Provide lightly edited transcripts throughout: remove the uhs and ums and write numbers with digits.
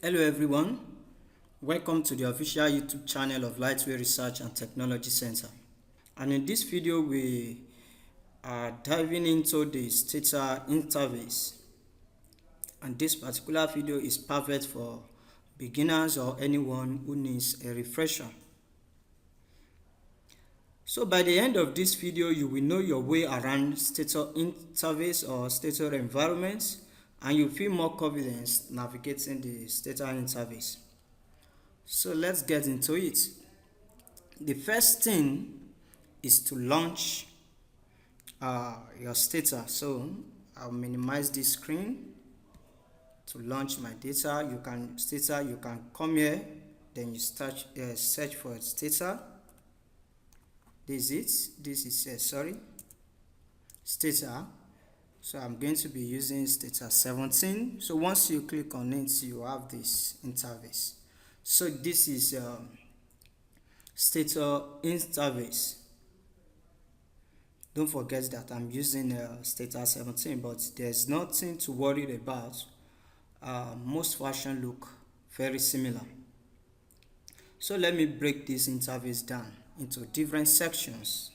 Hello everyone, welcome to the official YouTube channel of Lightway Research and Technology Center. And in this video we are diving into the Stata interface, and this particular video is perfect for beginners or anyone who needs a refresher. So by the end of this video you will know your way around Stata interface or Stata environment, and you feel more confidence navigating the Stata interface. So let's get into it. The first thing is to launch your Stata. So I'll minimize this screen to launch my data. You can come here, then you start search for Stata. This is Stata. So I'm going to be using Stata 17. So once you click on it, you have this interface. So this is Stata interface. Don't forget that I'm using Stata 17, but there's nothing to worry about. Most versions look very similar. So let me break this interface down into different sections.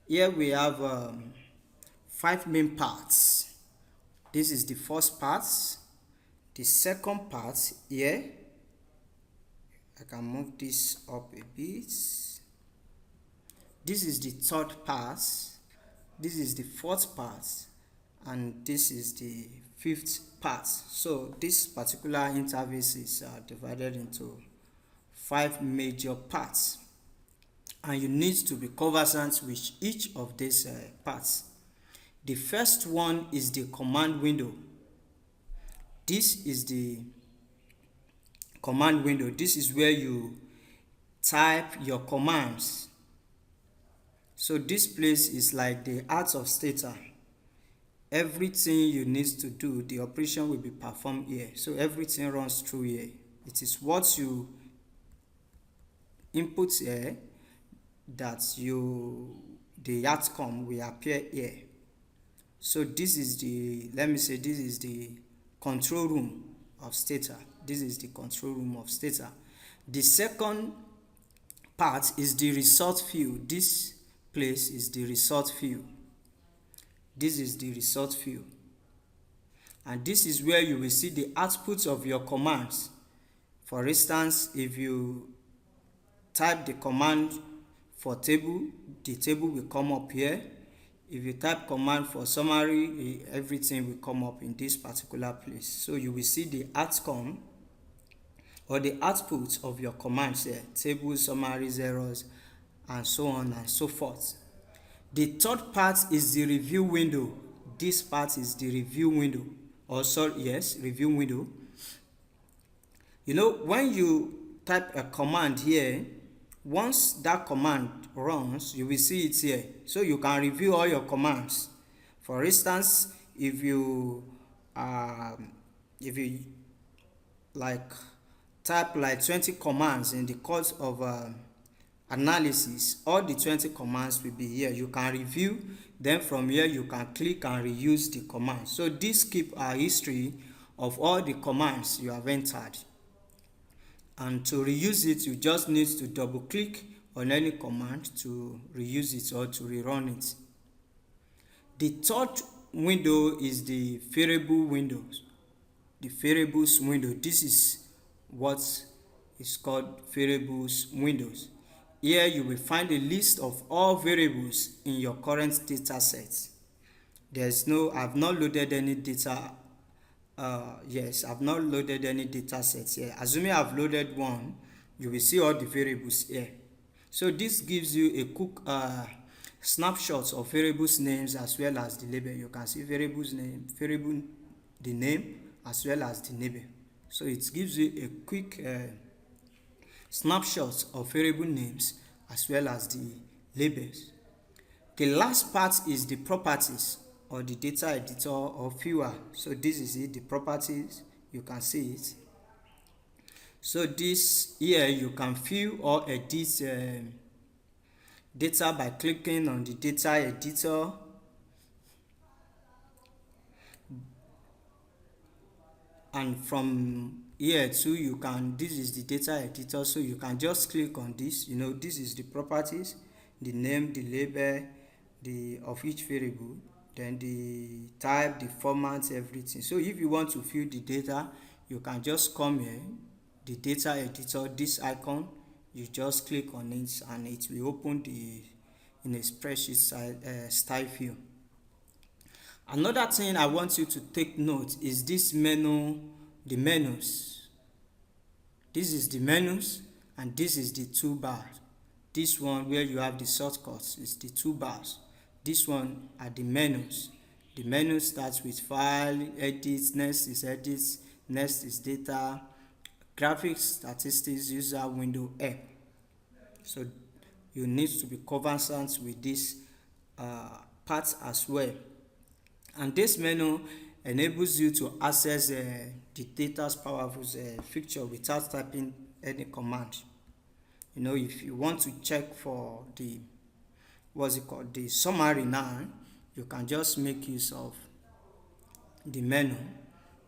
Here we have 5 main parts. This is the first part. The second part here, I can move this up a bit. This is the third part. This is the fourth part, and this is the fifth part. So this particular interface is divided into 5 major parts, and you need to be conversant with each of these parts. The first one is the command window. This is the command window. This is where you type your commands. So this place is like the heart of Stata. Everything you need to do, the operation will be performed here. So everything runs through here. It is what you input here that the outcome will appear here. So this is the control room of Stata. This is the control room of Stata. The second part is the result field. This place is the result field. This is the result field. And this is where you will see the output of your commands. For instance, if you type the command for table, the table will come up here. If you type command for summary, everything will come up in this particular place. So you will see the outcome or the output of your commands here: tables, summaries, errors, and so on and so forth. The third part is the review window. This part is the review window. Review window. You know, when you type a command here, once that command runs, you will see it here. So you can review all your commands. For instance, if you type like 20 commands in the course of analysis, all the 20 commands will be here. You can review, then from here you can click and reuse the command. So this keeps a history of all the commands you have entered. And to reuse it, you just need to double click on any command to reuse it or to rerun it. The third window is the variable windows. The variables window. This is what is called variables windows. Here you will find a list of all variables in your current data set. I've not loaded any data. I've not loaded any data sets here. Assuming I've loaded one, you will see all the variables here. So this gives you a quick snapshot of variables names as well as the label. You can see the name as well as the label. So it gives you a quick snapshot of variable names as well as the labels. The last part is the properties or the data editor or viewer. So this is it, the properties. You can see it. So this here you can view or edit data by clicking on the data editor. And from here too you can, this is the data editor, so you can just click on this. This is the properties, the name, the label, the of each variable, then the type, the format, everything. So if you want to fill the data, you can just come here, the data editor, this icon, you just click on it and it will open the in a spreadsheet style view. Another thing I want you to take note is this menu, the menus. This is the menus and this is the toolbar. This one where you have the shortcuts is the toolbars. This one are the menus. The menu starts with file, edit, next is edit, next is data, graphics, statistics, user, window, app. So you need to be conversant with this part as well. And this menu enables you to access the data's powerful feature without typing any command. If you want to check for the the summary now, you can just make use of the menu.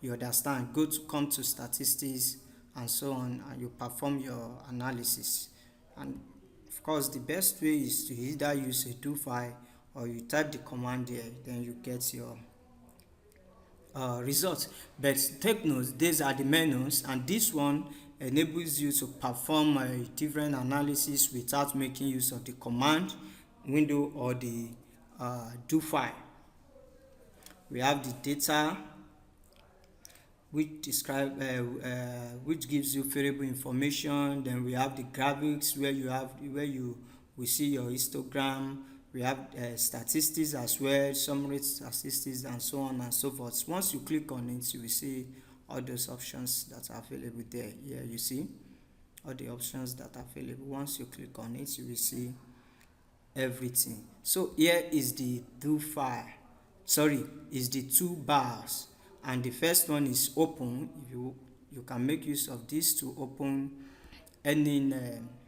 You understand? Come to statistics and so on, and you perform your analysis. And of course, the best way is to either use a do file or you type the command there, then you get your results. But take note, these are the menus, and this one enables you to perform a different analysis without making use of the command window or the do file. We have the data, which gives you variable information. Then we have the graphics where you will see your histogram. We have statistics as well, summary statistics, and so on and so forth. Once you click on it, you will see all those options that are available there. Here you see all the options that are available. Once you click on it, you will see everything. So here is the do file. Is the toolbars, and the first one is open. You can make use of this to open any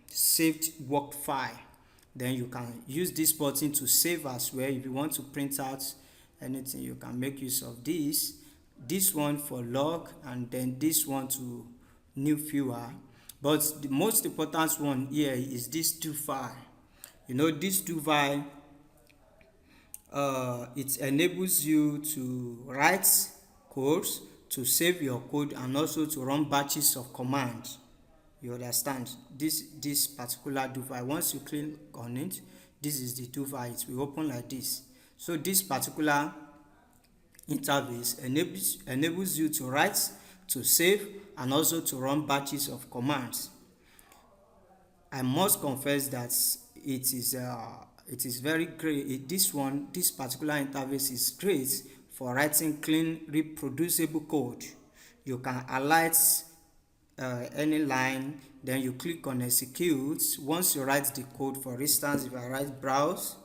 saved work file. Then you can use this button to save as well. If you want to print out anything, you can make use of this one for log, and then this one to new viewer. But the most important one here is this do file. This do file, it enables you to write codes, to save your code, and also to run batches of commands. You understand? This particular do file, once you click on it, this is the do file. It will open like this. So this particular interface enables you to write, to save, and also to run batches of commands. I must confess that it is very great. This particular interface is great for writing clean, reproducible code. You can highlight any line, then you click on execute. Once you write the code, for instance, if I write browse,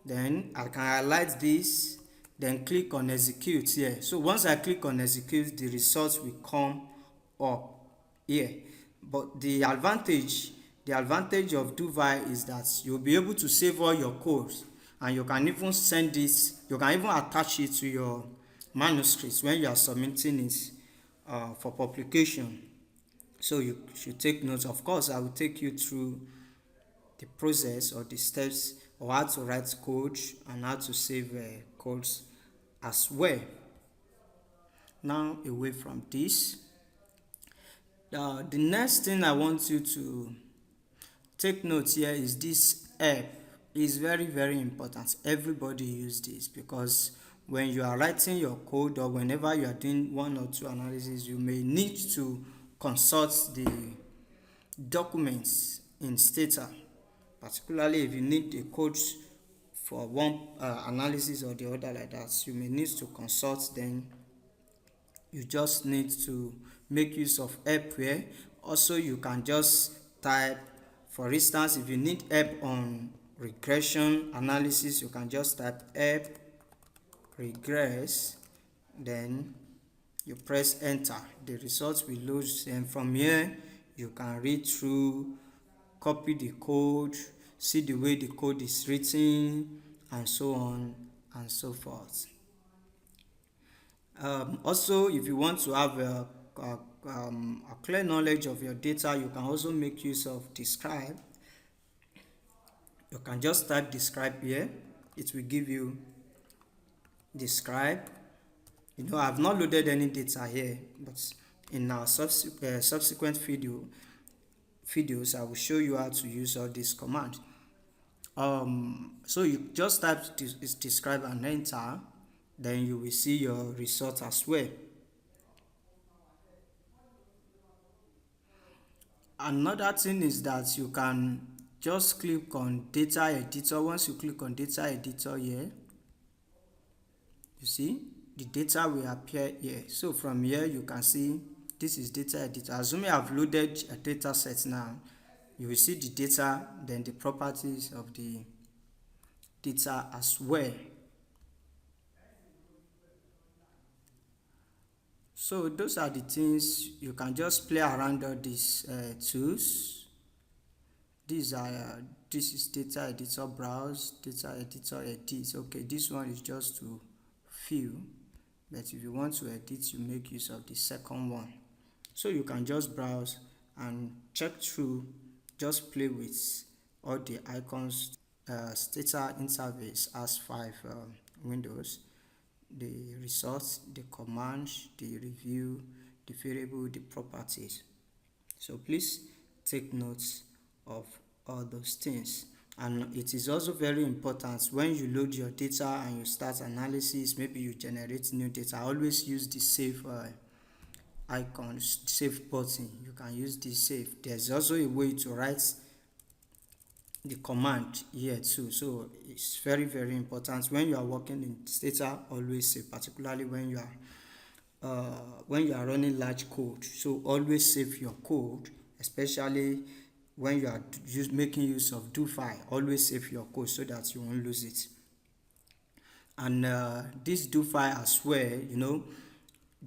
then I can highlight this, then click on execute here. So once I click on execute, the results will come up here. But the advantage of do file is that you'll be able to save all your codes, and you can even send this, you can even attach it to your manuscripts when you are submitting it for publication. So you should take notes. Of course, I will take you through the process or the steps of how to write code and how to save codes as well. Now, away from this, the next thing I want you to take note here is this app. Is very, very important. Everybody use this, because when you are writing your code or whenever you are doing one or two analysis, you may need to consult the documents in Stata, particularly if you need the codes for one analysis or the other like that. You may need to consult them. You just need to make use of help here. Also, you can just type, for instance, if you need help on regression analysis, you can just type help regress, then you press enter. The results will load, and from here you can read through, copy the code, see the way the code is written, and so on and so forth. Also, if you want to have a clear knowledge of your data, you can also make use of describe. You can just type describe here. It will give you describe. I've not loaded any data here, but in our subsequent videos, I will show you how to use all these commands. So you just type describe and enter, then you will see your result as well. Another thing is that you can just click on data editor. Once you click on data editor here, you see the data will appear here. So from here you can see this is data editor. Assuming I've loaded a data set now, you will see the data, then the properties of the data as well. So those are the things. You can just play around all these tools. These are this is data editor browse, data editor edit. Okay, this one is just to fill, but if you want to edit, you make use of the second one. So you can just browse and check through, just play with all the icons. Stata interface has 5 windows: the results, the commands, the review, the variable, the properties. So please take notes of all those things. And it is also very important when you load your data and you start analysis, maybe you generate new data, always use the save icon, save button. You can use the save. There's also a way to write the command here too, so it's very very important when you are working in Stata. Always save, particularly when you are running large code. So always save your code, especially when you are making use of do file. Always save your code so that you won't lose it. And this do file as well,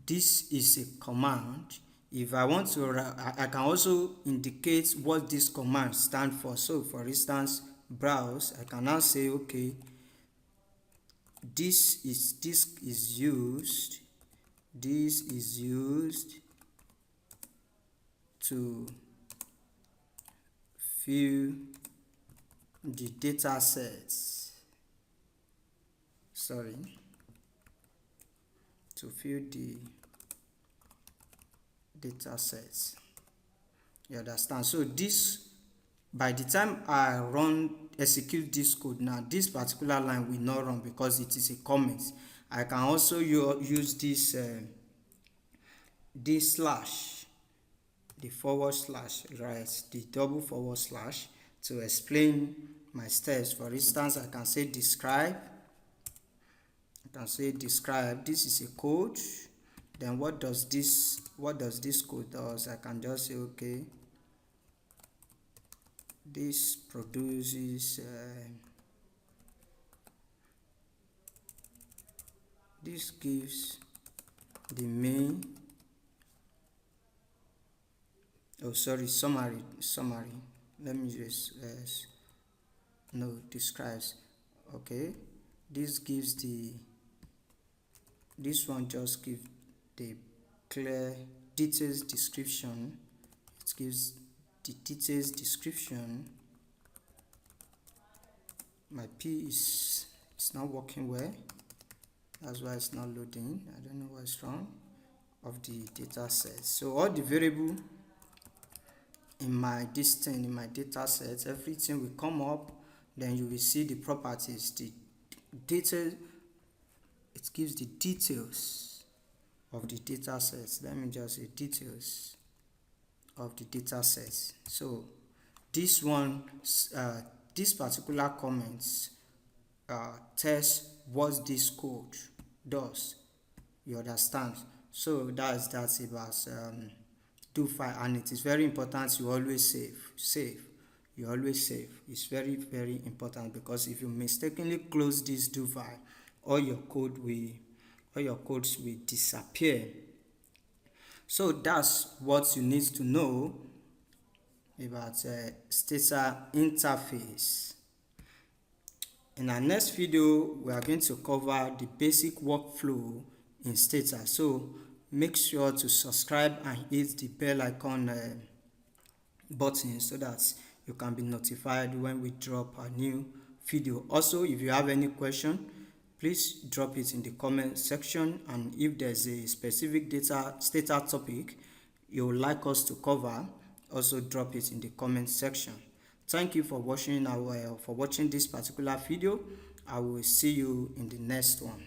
this is a command. If I want to, I can also indicate what this command stands for. So for instance, browse, I can now say, okay, this is used to fill the data sets. To fill the data sets. You understand? So this, by the time I execute this code now, this particular line will not run because it is a comment. I can also use this slash, the forward slash, right, the double forward slash, to explain my steps. For instance, I can say describe. This is a code. Then what does this code does? I can just say, okay, this produces this gives the main summary. Let me just describes. Okay, this one just gives the clear details description. It gives the details description. My P is not working well. That's why it's not loading. I don't know what's wrong of the data set. So all the variable in my data set, everything will come up. Then you will see the properties, the data. It gives the details of the data sets. Let me just say details of the data sets. So this one, this particular comments tells what this code does. You understand? So that's about do file, and it is very important you always save. You always save. It's very very important, because if you mistakenly close this do file, all your codes will disappear. So that's what you need to know about Stata interface. In our next video, we are going to cover the basic workflow in Stata. So make sure to subscribe and hit the bell icon button so that you can be notified when we drop a new video. Also, if you have any question, please drop it in the comment section, and if there's a specific Stata topic you would like us to cover, also drop it in the comment section. Thank you for watching this particular video. I will see you in the next one.